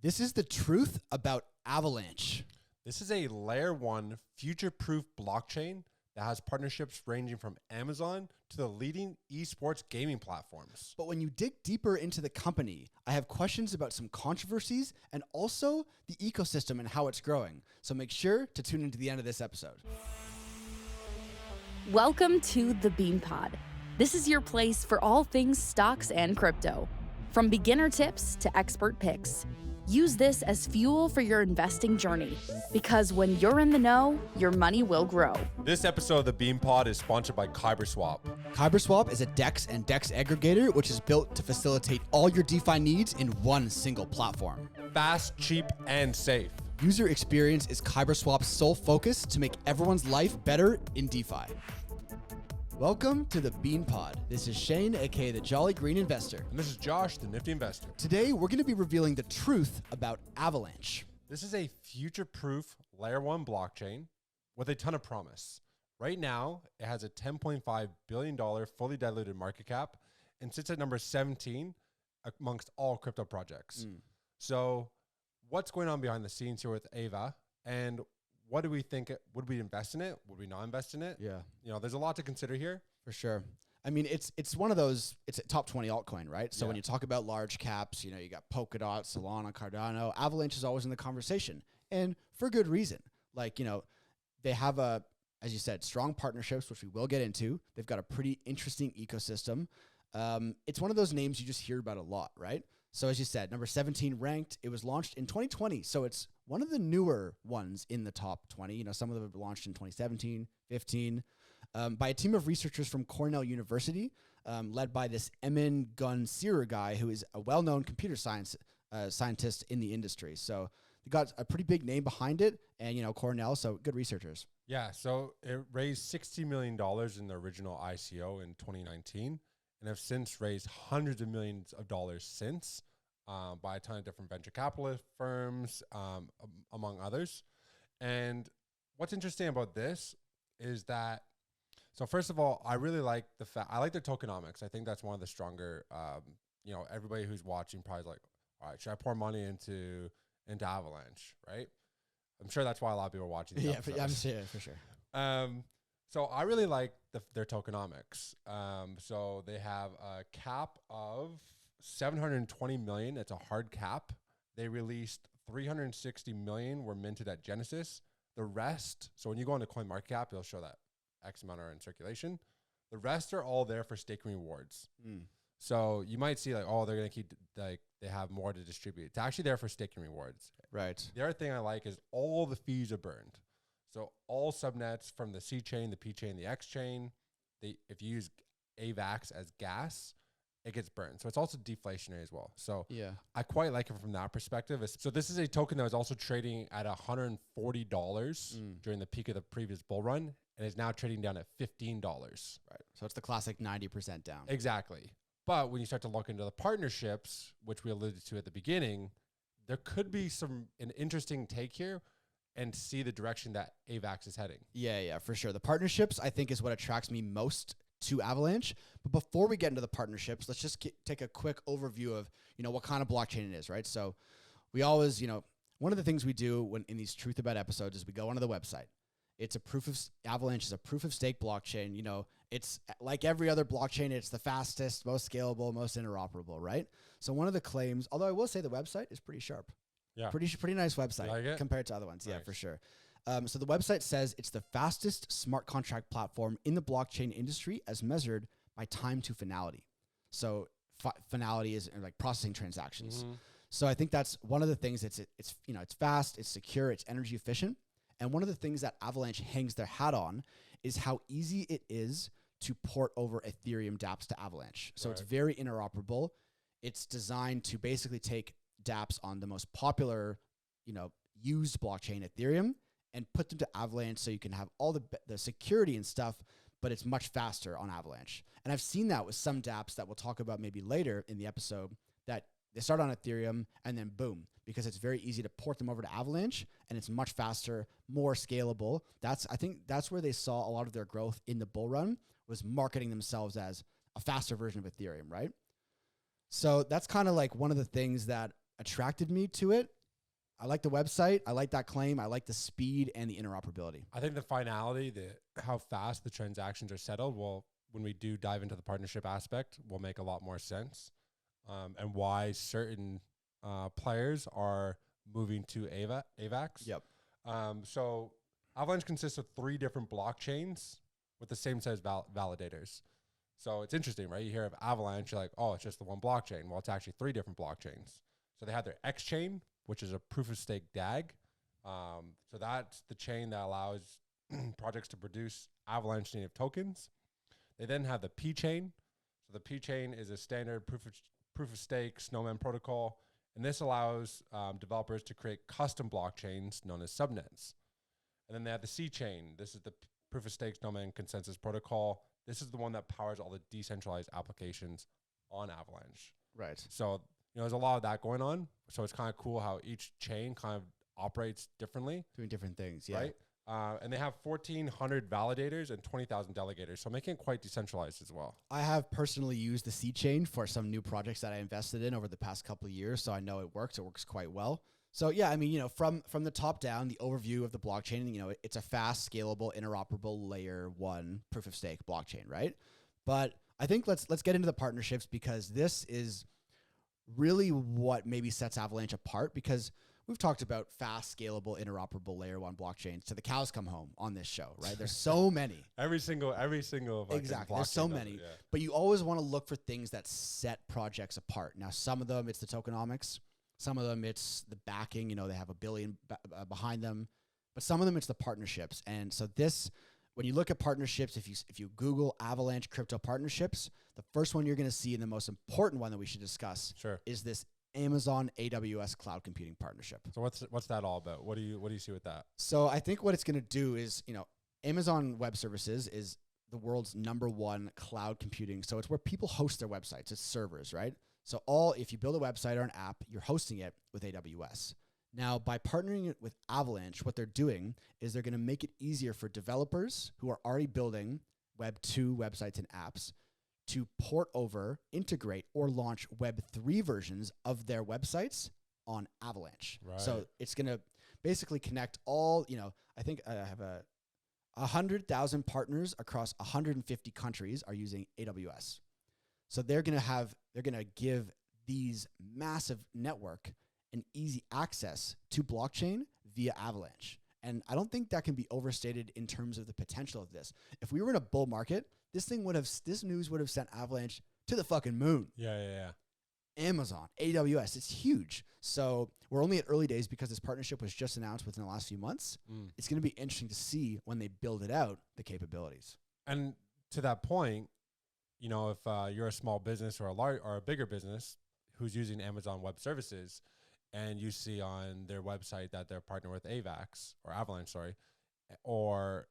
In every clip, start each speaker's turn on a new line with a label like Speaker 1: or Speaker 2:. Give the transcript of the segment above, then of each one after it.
Speaker 1: This is the truth about Avalanche.
Speaker 2: This is a layer one future-proof blockchain that has partnerships ranging from Amazon to the leading esports gaming platforms.
Speaker 1: But when you dig deeper into the company, I have questions about some controversies and also the ecosystem and how it's growing. So make sure to tune into the end of this episode.
Speaker 3: Welcome to the Bean Pod. This is your place for all things stocks and crypto. From beginner tips to expert picks. Use this as fuel for your investing journey, because when you're in the know, your money will grow.
Speaker 2: This episode of the Bean Pod is sponsored by KyberSwap.
Speaker 1: KyberSwap is a DEX and DEX aggregator, which is built to facilitate all your DeFi needs in one single platform.
Speaker 2: Fast, cheap, and safe.
Speaker 1: User experience is KyberSwap's sole focus to make everyone's life better in DeFi. Welcome to the Bean Pod. This is Shane, aka the Jolly Green Investor.
Speaker 2: And this is Josh, the Nifty Investor.
Speaker 1: Today, we're going to be revealing the truth about Avalanche.
Speaker 2: This is a future-proof layer one blockchain with a ton of promise. Right now, it has a $10.5 billion fully diluted market cap and sits at number 17 amongst all crypto projects. So what's going on behind the scenes here with AVA, and what do we think? Would we invest in it? Would we not invest in it?
Speaker 1: Yeah.
Speaker 2: You know, there's a lot to consider here.
Speaker 1: For sure. I mean, it's one of those, it's a top 20 altcoin, right? So
Speaker 2: Yeah.
Speaker 1: when you talk about large caps, you know, you got Polkadot, Solana, Cardano, Avalanche is always in the conversation, and for good reason. Like, you know, they have as you said, strong partnerships, which we will get into. They've got a pretty interesting ecosystem. It's one of those names you just hear about a lot, right? So as you said, number 17 ranked, it was launched in 2020. So it's one of the newer ones in the top 20. You know, some of them have been launched in 2017, 15, by a team of researchers from Cornell University, led by this Emin Gun-Sirer guy, who is a well-known computer science scientist in the industry. So they got a pretty big name behind it, and, you know, Cornell, so good researchers.
Speaker 2: Yeah, so it raised $60 million in the original ICO in 2019 and have since raised hundreds of millions of dollars since by a ton of different venture capitalist firms, among others. And what's interesting about this is that, so first of all, I really like the fact, I like their tokenomics. I think that's one of the stronger, you know, everybody who's watching probably is like, all right, should I pour money into Avalanche, right? I'm sure that's why a lot of people are watching.
Speaker 1: Yeah, I'm sure, for sure.
Speaker 2: So I really like their tokenomics. So they have a cap of 720 million. It's a hard cap. They released 360 million were minted at Genesis. The rest, so when you go into CoinMarketCap, it'll show that X amount are in circulation. The rest are all there for staking rewards. So you might see like, oh, they're going to keep, like, they have more to distribute. It's actually there for staking rewards.
Speaker 1: Right.
Speaker 2: The other thing I like is all the fees are burned. So all subnets from the C chain, the P chain, the X chain, if you use AVAX as gas, it gets burned. So it's also deflationary as well. So
Speaker 1: Yeah.
Speaker 2: I quite like it from that perspective. So this is a token that was also trading at $140 during the peak of the previous bull run, and is now trading down at $15.
Speaker 1: Right. So it's the classic 90% down.
Speaker 2: Exactly. But when you start to look into the partnerships, which we alluded to at the beginning, there could be an interesting take here and see the direction that AVAX is heading.
Speaker 1: Yeah, for sure. The partnerships, I think, is what attracts me most to Avalanche. But before we get into the partnerships, let's just take a quick overview of, you know, what kind of blockchain it is, right? So we always, you know, one of the things we do when in these Truth About episodes is we go onto the website. Avalanche is a proof of stake blockchain. You know, it's like every other blockchain. It's the fastest, most scalable, most interoperable, right? So one of the claims, although I will say the website is pretty sharp.
Speaker 2: Yeah.
Speaker 1: Pretty nice website
Speaker 2: like
Speaker 1: compared to other ones.
Speaker 2: Nice.
Speaker 1: Yeah, for sure. So the website says it's the fastest smart contract platform in the blockchain industry as measured by time to finality. So finality is like processing transactions. So I think that's one of the things. It's you know, it's fast, it's secure, it's energy efficient. And one of the things that Avalanche hangs their hat on is how easy it is to port over Ethereum dApps to Avalanche. So It's very interoperable. It's designed to basically take dApps on the most popular, you know, used blockchain, Ethereum, and put them to Avalanche so you can have all the security and stuff, but it's much faster on Avalanche. And I've seen that with some dApps that we'll talk about maybe later in the episode, that they start on Ethereum and then boom, because it's very easy to port them over to Avalanche and it's much faster, more scalable. I think that's where they saw a lot of their growth in the bull run, was marketing themselves as a faster version of Ethereum, right? So that's kind of like one of the things that attracted me to it. I like the website. I like that claim. I like the speed and the interoperability.
Speaker 2: I think the finality, how fast the transactions are settled, when we do dive into the partnership aspect, will make a lot more sense. And why certain players are moving to AVAX.
Speaker 1: Yep.
Speaker 2: So Avalanche consists of 3 different blockchains with the same set of validators. So it's interesting, right? You hear of Avalanche, you're like, oh, it's just the one blockchain. Well, it's actually 3 different blockchains. So they have their X chain, which is a proof of stake DAG. So that's the chain that allows projects to produce Avalanche native tokens. They then have the P chain. So the P chain is a standard proof of stake snowman protocol. And this allows developers to create custom blockchains known as subnets. And then they have the C chain. This is the proof of stake snowman consensus protocol. This is the one that powers all the decentralized applications on Avalanche.
Speaker 1: Right.
Speaker 2: So, there's a lot of that going on. So it's kind of cool how each chain kind of operates differently.
Speaker 1: Doing different things, yeah.
Speaker 2: Right? And they have 1,400 validators and 20,000 delegators. So making it quite decentralized as well.
Speaker 1: I have personally used the C chain for some new projects that I invested in over the past couple of years. So I know it works. It works quite well. So yeah, I mean, from the top down, the overview of the blockchain, it's a fast, scalable, interoperable layer 1 proof of stake blockchain, right? But I think let's get into the partnerships, because this is really what maybe sets Avalanche apart, because we've talked about fast, scalable, interoperable layer 1 blockchains to the cows come home on this show, right? There's so many.
Speaker 2: Every single
Speaker 1: exactly. There's so many, but you always want to look for things that set projects apart. Now, some of them it's the tokenomics, some of them it's the backing. They have $1 billion behind them, but some of them it's the partnerships. And so when you look at partnerships, if you Google Avalanche crypto partnerships, the first one you're going to see, and the most important one that we should discuss, is this Amazon AWS cloud computing partnership.
Speaker 2: So what's that all about? What do you see with that?
Speaker 1: So I think what it's going to do is, Amazon Web Services is the world's #1 cloud computing. So it's where people host their websites. It's servers, right? So if you build a website or an app, you're hosting it with AWS. Now, by partnering it with Avalanche, what they're doing is they're going to make it easier for developers who are already building Web 2 websites and apps to port over, integrate, or launch Web 3 versions of their websites on Avalanche.
Speaker 2: Right.
Speaker 1: So it's going to basically connect all, I think I have 100,000 partners across 150 countries are using AWS. So they're going to give these massive network an easy access to blockchain via Avalanche. And I don't think that can be overstated in terms of the potential of this. If we were in a bull market, this news would have sent Avalanche to the fucking moon.
Speaker 2: Yeah.
Speaker 1: Amazon, AWS, it's huge. So we're only at early days because this partnership was just announced within the last few months. It's going to be interesting to see when they build it out, the capabilities.
Speaker 2: And to that point, if you're a small business or a bigger business who's using Amazon Web Services, and you see on their website that they're partnered with AVAX or Avalanche, or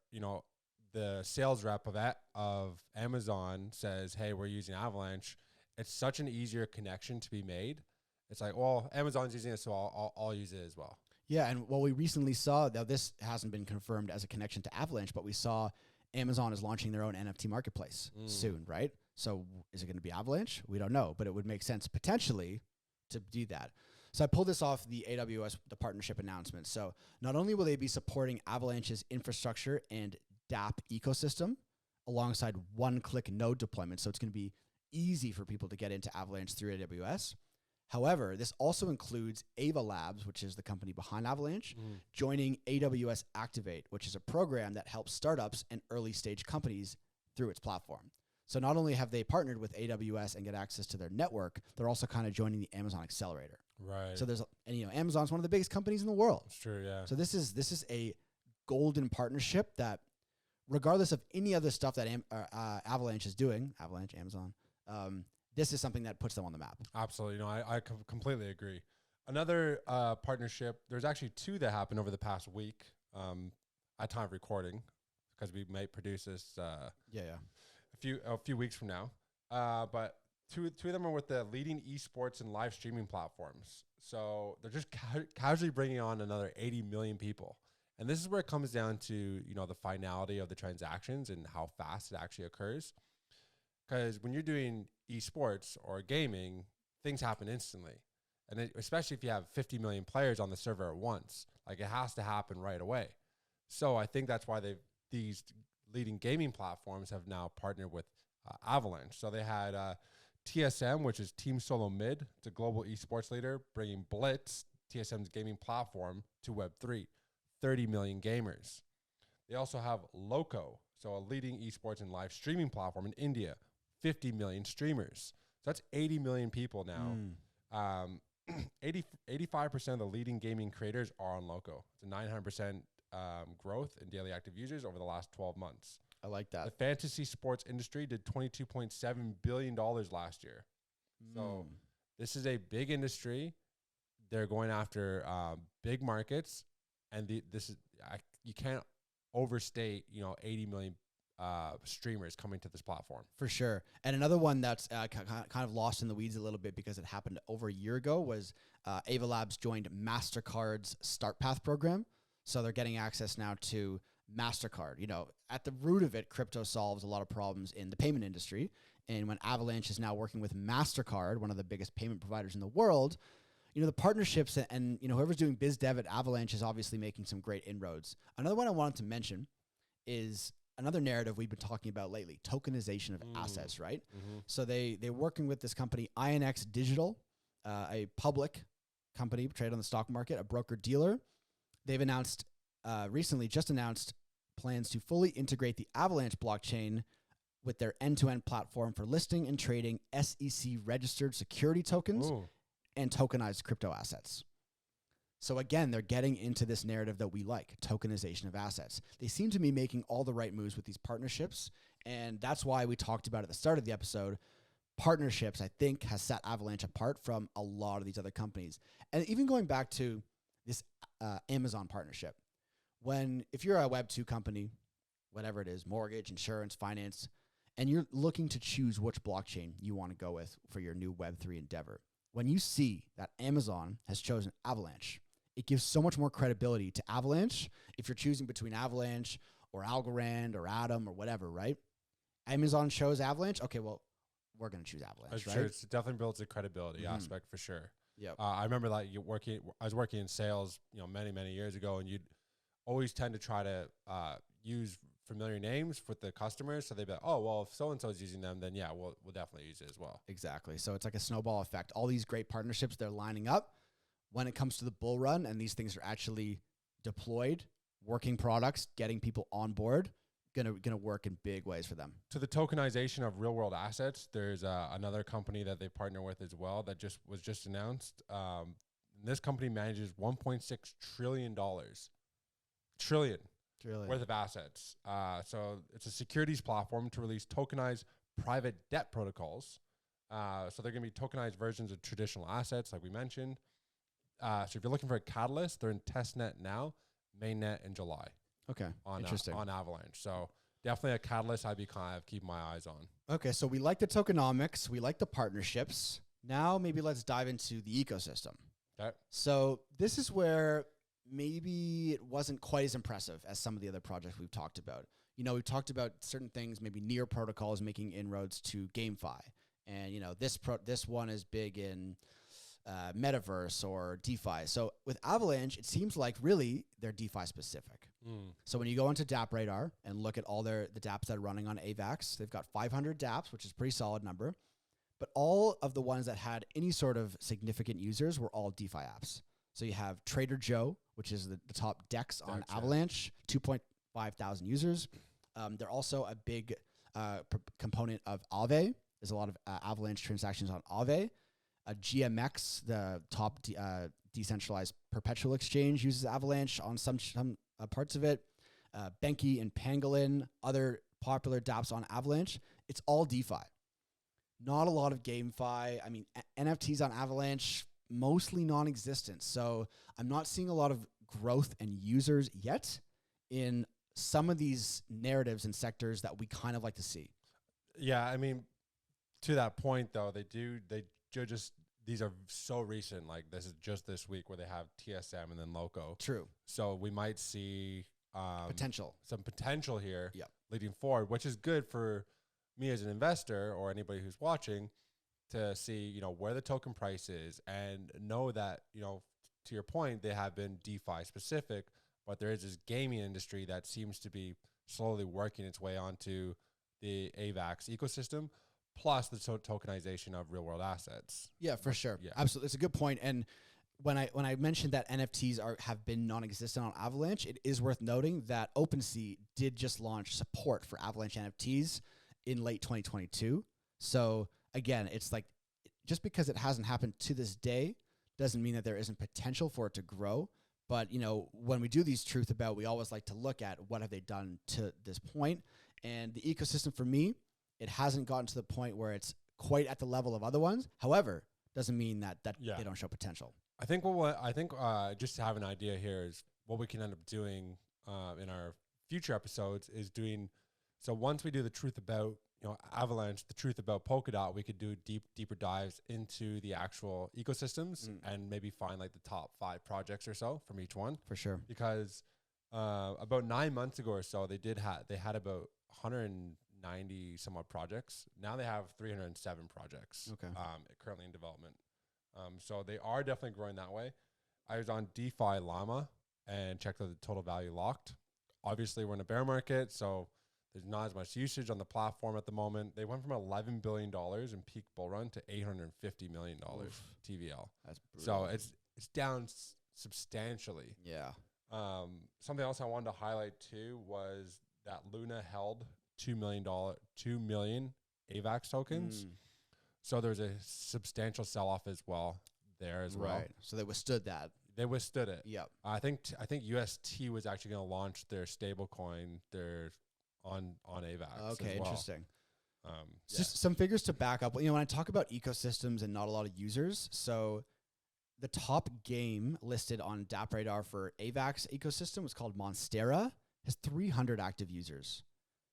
Speaker 2: the sales rep of Amazon says, "Hey, we're using Avalanche." It's such an easier connection to be made. It's like, well, Amazon's using it, so I'll use it as well.
Speaker 1: Yeah, and we recently saw, now this hasn't been confirmed as a connection to Avalanche, but we saw Amazon is launching their own NFT marketplace soon, right? So is it going to be Avalanche? We don't know, but it would make sense potentially to do that. So I pulled this off the the partnership announcement. So not only will they be supporting Avalanche's infrastructure and DApp ecosystem alongside one-click node deployment, so it's going to be easy for people to get into Avalanche through AWS. However, this also includes Ava Labs, which is the company behind Avalanche, joining AWS Activate, which is a program that helps startups and early-stage companies through its platform. So not only have they partnered with AWS and get access to their network, they're also kind of joining the Amazon Accelerator.
Speaker 2: Right.
Speaker 1: So Amazon's one of the biggest companies in the world.
Speaker 2: It's true, yeah.
Speaker 1: So this is a golden partnership that, regardless of any other stuff that Avalanche is doing, Amazon, this is something that puts them on the map.
Speaker 2: Absolutely. I completely agree. Another partnership, there's actually 2 that happened over the past week at time of recording, because we might produce this a few weeks from now. But two of them are with the leading esports and live streaming platforms. So they're just casually bringing on another 80 million people. And this is where it comes down to, the finality of the transactions and how fast it actually occurs. Because when you're doing esports or gaming, things happen instantly. And especially if you have 50 million players on the server at once, like it has to happen right away. So I think that's why these leading gaming platforms have now partnered with Avalanche. So they had TSM, which is Team Solo Mid. It's a global esports leader, bringing Blitz, TSM's gaming platform, to Web3, 30 million gamers. They also have Loco, so a leading esports and live streaming platform in India, 50 million streamers. So that's 80 million people now. 85% of the leading gaming creators are on Loco. It's a 900% growth in daily active users over the last 12 months.
Speaker 1: I like that.
Speaker 2: The fantasy sports industry did $22.7 billion last year. So this is a big industry. They're going after big markets, and you can't overstate 80 million streamers coming to this platform.
Speaker 1: For sure. And another one that's kind of lost in the weeds a little bit because it happened over a year ago was Avalanche joined MasterCard's Start Path program. So they're getting access now to MasterCard. At the root of it, crypto solves a lot of problems in the payment industry. And when Avalanche is now working with MasterCard, one of the biggest payment providers in the world, the partnerships and whoever's doing biz dev at Avalanche is obviously making some great inroads. Another one I wanted to mention is another narrative we've been talking about lately, tokenization of assets, right? So they're working with this company, INX Digital, a public company traded on the stock market, a broker-dealer. They've recently announced plans to fully integrate the Avalanche blockchain with their end-to-end platform for listing and trading SEC-registered security tokens and tokenized crypto assets. So again, they're getting into this narrative that we like, tokenization of assets. They seem to be making all the right moves with these partnerships, and that's why we talked about at the start of the episode, partnerships, I think, has set Avalanche apart from a lot of these other companies. And even going back to this Amazon partnership, if you're a Web2 company, whatever it is, mortgage, insurance, finance, and you're looking to choose which blockchain you want to go with for your new Web3 endeavor, when you see that Amazon has chosen Avalanche, it gives so much more credibility to Avalanche if you're choosing between Avalanche or Algorand or Atom or whatever, right? Amazon chose Avalanche. Okay, well, we're going to choose Avalanche, right?
Speaker 2: Sure, it definitely builds a credibility aspect for sure.
Speaker 1: Yeah.
Speaker 2: I remember I was working in sales, many, many years ago, and you'd always tend to try to use familiar names with the customers. So they'd be like, oh, well, if so-and-so is using them, then yeah, we'll definitely use it as well.
Speaker 1: Exactly. So it's like a snowball effect. All these great partnerships, they're lining up. When it comes to the bull run and these things are actually deployed, working products, getting people on board, gonna work in big ways for them.
Speaker 2: To the tokenization of real-world assets, there's another company that they partner with as well that was just announced. This company manages $1.6 trillion worth of assets. So it's a securities platform to release tokenized private debt protocols. So they're going to be tokenized versions of traditional assets, like we mentioned. So if you're looking for a catalyst, they're in testnet now, mainnet in July.
Speaker 1: Okay, interesting.
Speaker 2: On Avalanche. So definitely a catalyst I'd be kind of keeping my eyes on.
Speaker 1: Okay, so we like the tokenomics. We like the partnerships. Now maybe let's dive into the ecosystem.
Speaker 2: Okay.
Speaker 1: So this is where maybe it wasn't quite as impressive as some of the other projects we've talked about. We've talked about certain things, maybe near protocols making inroads to GameFi. And, this one is big in metaverse or DeFi. So with Avalanche, it seems like really they're DeFi specific. So when you go into DApp Radar and look at all the dApps that are running on AVAX, they've got 500 dApps, which is a pretty solid number. But all of the ones that had any sort of significant users were all DeFi apps. So you have Trader Joe, which is the top DEX on Avalanche, 2.5 thousand users. They're also a big component of Aave. There's a lot of Avalanche transactions on Aave. GMX, the top decentralized perpetual exchange, uses Avalanche on some parts of it. Benki and Pangolin, other popular dApps on Avalanche. It's all DeFi. Not a lot of GameFi. I mean, NFTs on Avalanche, mostly non-existent. So I'm not seeing a lot of growth and users yet in some of these narratives and sectors that we kind of like to see.
Speaker 2: Yeah, I mean, to that point though, these are so recent. Like this is just this week where they have TSM and then Loco.
Speaker 1: True.
Speaker 2: So we might see some potential here leading forward, which is good for me as an investor or anybody who's watching. to see, where the token price is and know that, to your point, they have been DeFi specific, but there is this gaming industry that seems to be slowly working its way onto the AVAX ecosystem, plus the tokenization of real world assets.
Speaker 1: Yeah, for sure.
Speaker 2: Yeah.
Speaker 1: Absolutely. It's a good point. And when I mentioned that NFTs have been non-existent on Avalanche, it is worth noting that OpenSea did just launch support for Avalanche NFTs in late 2022. So again, it's like, just because it hasn't happened to this day doesn't mean that there isn't potential for it to grow. But, when we do these truth about, we always like to look at what have they done to this point. And the ecosystem, for me, it hasn't gotten to the point where it's quite at the level of other ones. However, doesn't mean that they don't show potential.
Speaker 2: I think just to have an idea here is what we can end up doing in our future episodes is doing. So once we do the truth about Avalanche, the truth about Polkadot, we could do deeper dives into the actual ecosystems and maybe find like the top 5 projects or so from each one.
Speaker 1: For sure.
Speaker 2: Because about 9 months ago or so, they had about 190 some odd projects. Now they have 307 projects.
Speaker 1: Okay.
Speaker 2: Currently in development. So they are definitely growing that way. I was on DeFi Llama and checked out the total value locked. Obviously, we're in a bear market, so there's not as much usage on the platform at the moment. They went from $11 billion in peak bull run to $850 million TVL.
Speaker 1: That's brutal.
Speaker 2: So it's down substantially.
Speaker 1: Yeah.
Speaker 2: Something else I wanted to highlight too was that Luna held $2 million AVAX tokens. So there's a substantial sell-off as well there as well.
Speaker 1: Right. So they withstood that.
Speaker 2: They withstood it.
Speaker 1: Yep.
Speaker 2: I think UST was actually going to launch their stable coin on AVAX.
Speaker 1: Okay,
Speaker 2: as well.
Speaker 1: interesting. Just some figures to back up. When I talk about ecosystems and not a lot of users, so the top game listed on DApp Radar for AVAX ecosystem was called Monstera. Has 300 active users.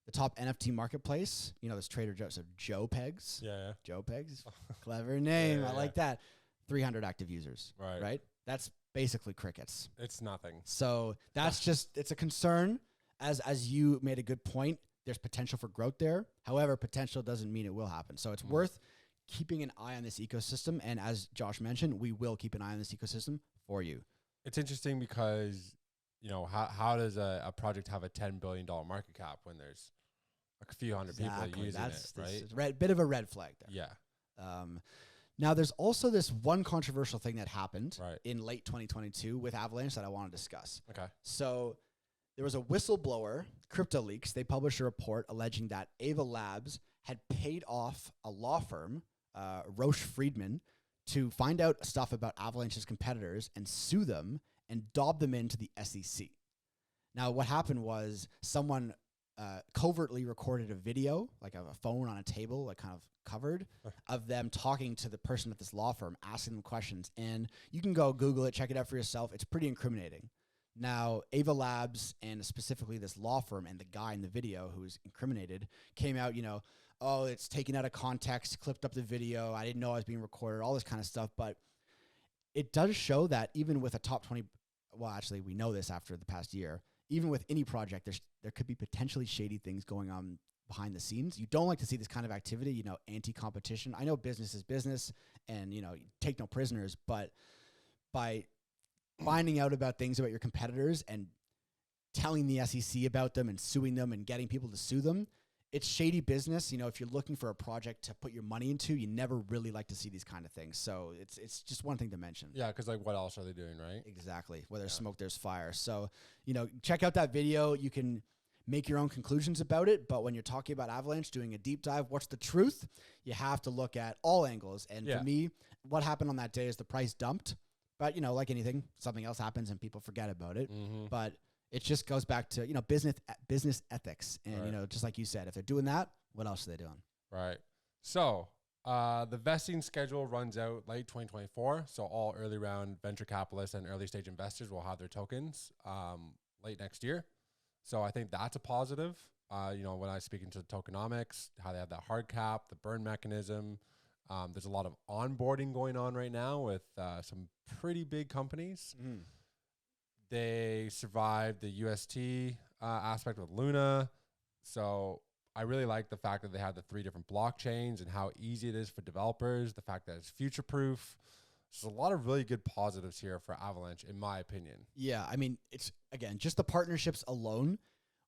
Speaker 1: The top NFT marketplace, this Trader Joe's of Joe Pegs.
Speaker 2: Yeah.
Speaker 1: Joe Pegs. Clever name.
Speaker 2: Yeah,
Speaker 1: I like that. 300 active users.
Speaker 2: Right.
Speaker 1: That's basically crickets.
Speaker 2: It's nothing.
Speaker 1: So that's it's a concern. As you made a good point, there's potential for growth there. However, potential doesn't mean it will happen. So it's worth keeping an eye on this ecosystem. And as Josh mentioned, we will keep an eye on this ecosystem for you.
Speaker 2: It's interesting because, how does a project have a $10 billion market cap when there's a few hundred people using it, right?
Speaker 1: It's a bit of a red flag there.
Speaker 2: Yeah.
Speaker 1: Now, there's also this one controversial thing that happened
Speaker 2: Right.
Speaker 1: in late 2022 with Avalanche that I want to discuss.
Speaker 2: Okay.
Speaker 1: So there was a whistleblower, Crypto Leaks. They published a report alleging that Ava Labs had paid off a law firm, Roche Friedman, to find out stuff about Avalanche's competitors and sue them and dob them into the SEC. Now, what happened was someone covertly recorded a video, like a phone on a table, like kind of covered, of them talking to the person at this law firm, asking them questions. And you can go Google it, check it out for yourself. It's pretty incriminating. Now, Ava Labs and specifically this law firm and the guy in the video who was incriminated came out, oh, it's taken out of context, clipped up the video. I didn't know I was being recorded, all this kind of stuff. But it does show that even with a top 20, well, actually, we know this after the past year, even with any project, there could be potentially shady things going on behind the scenes. You don't like to see this kind of activity, anti-competition. I know business is business and, take no prisoners, but by finding out about things about your competitors and telling the SEC about them and suing them and getting people to sue them, it's shady business. If you're looking for a project to put your money into, you never really like to see these kind of things. So it's just one thing to mention.
Speaker 2: Yeah, because what else are they doing, right?
Speaker 1: Exactly. Where there's smoke, there's fire. So, check out that video. You can make your own conclusions about it. But when you're talking about Avalanche, doing a deep dive, what's the truth? You have to look at all angles. And for me, what happened on that day is the price dumped. But, like anything, something else happens and people forget about it.
Speaker 2: Mm-hmm.
Speaker 1: But it just goes back to, business ethics. And,
Speaker 2: Right.
Speaker 1: just like you said, if they're doing that, what else are they doing?
Speaker 2: Right. So the vesting schedule runs out late 2024. So all early round venture capitalists and early stage investors will have their tokens late next year. So I think that's a positive. When I speak into Tokenomics, how they have that hard cap, the burn mechanism. There's a lot of onboarding going on right now with some pretty big companies. They survived the UST aspect with Luna. So I really like the fact that they have the 3 different blockchains and how easy it is for developers, the fact that it's future proof. There's a lot of really good positives here for Avalanche, in my opinion.
Speaker 1: Yeah, I mean, it's, again, just the partnerships alone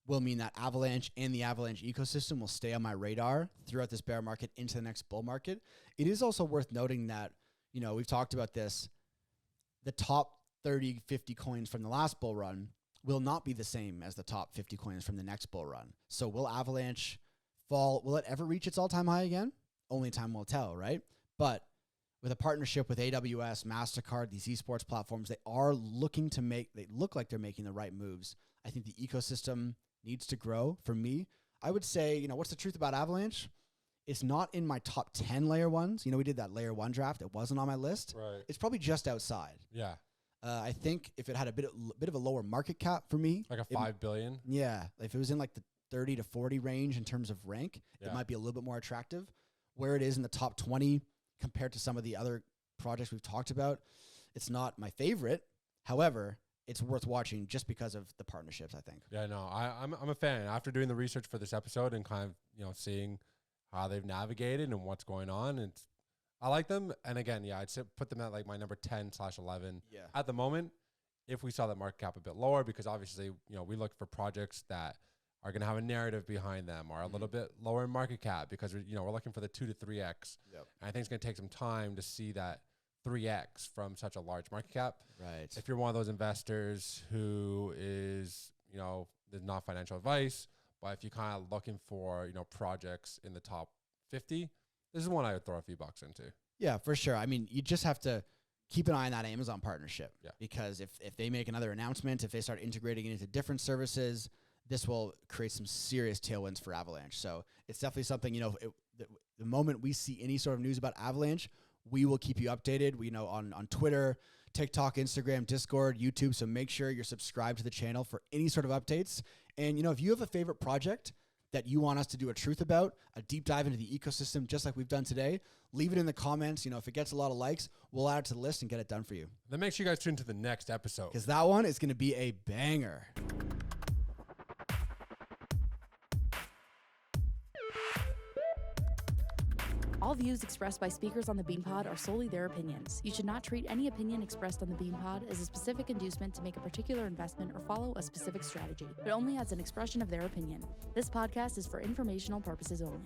Speaker 1: will mean that Avalanche and the Avalanche ecosystem will stay on my radar throughout this bear market into the next bull market. It is also worth noting that, you know, we've talked about this, the top 30, 50 coins from the last bull run will not be the same as the top 50 coins from the next bull run. So will Avalanche fall? Will it ever reach its all-time high again? Only time will tell, right? But with a partnership with AWS, MasterCard, these esports platforms, they look like they're making the right moves. I think the ecosystem needs to grow. For me, I would say, you know, what's the truth about Avalanche? It's not in my top 10 layer ones. You know, we did that layer 1 draft. It wasn't on my list.
Speaker 2: Right.
Speaker 1: It's probably just outside.
Speaker 2: Yeah.
Speaker 1: I think if it had a bit of a lower market cap for me,
Speaker 2: Like a 5 billion.
Speaker 1: yeah, if it was in like the 30 to 40 range in terms of rank,
Speaker 2: Yeah.
Speaker 1: it might be a little bit more attractive. Where it is in the top 20 compared to some of the other projects we've talked about, it's not my favorite. However, it's worth watching just because of the partnerships, I think.
Speaker 2: Yeah, no, I'm a fan. After doing the research for this episode and kind of, you know, seeing how they've navigated and what's going on, I like them. And again, yeah, I'd put them at like my number 10/11 at the moment. If we saw that market cap a bit lower, because obviously, you know, we look for projects that are going to have a narrative behind them or a little bit lower in market cap, because we're looking for the 2 to 3x.
Speaker 1: Yep.
Speaker 2: And I think it's going to take some time to see that 3x from such a large market cap.
Speaker 1: Right.
Speaker 2: If you're one of those investors who is, you know, there's not financial advice, but if you're kind of looking for, you know, projects in the top 50, this is one I would throw a few bucks into.
Speaker 1: Yeah, for sure. I mean, you just have to keep an eye on that Amazon partnership.
Speaker 2: Yeah.
Speaker 1: Because if they make another announcement, if they start integrating it into different services, this will create some serious tailwinds for Avalanche. So it's definitely something, you know, the moment we see any sort of news about Avalanche, we will keep you updated. We, you know, on Twitter, TikTok, Instagram, Discord, YouTube. So make sure you're subscribed to the channel for any sort of updates. And, you know, if you have a favorite project that you want us to do a truth about, a deep dive into the ecosystem, just like we've done today, leave it in the comments. You know, if it gets a lot of likes, we'll add it to the list and get it done for you.
Speaker 2: Then make sure you guys tune to the next episode,
Speaker 1: because that one is going to be a banger.
Speaker 3: All views expressed by speakers on the BeanPod are solely their opinions. You should not treat any opinion expressed on the BeanPod as a specific inducement to make a particular investment or follow a specific strategy, but only as an expression of their opinion. This podcast is for informational purposes only.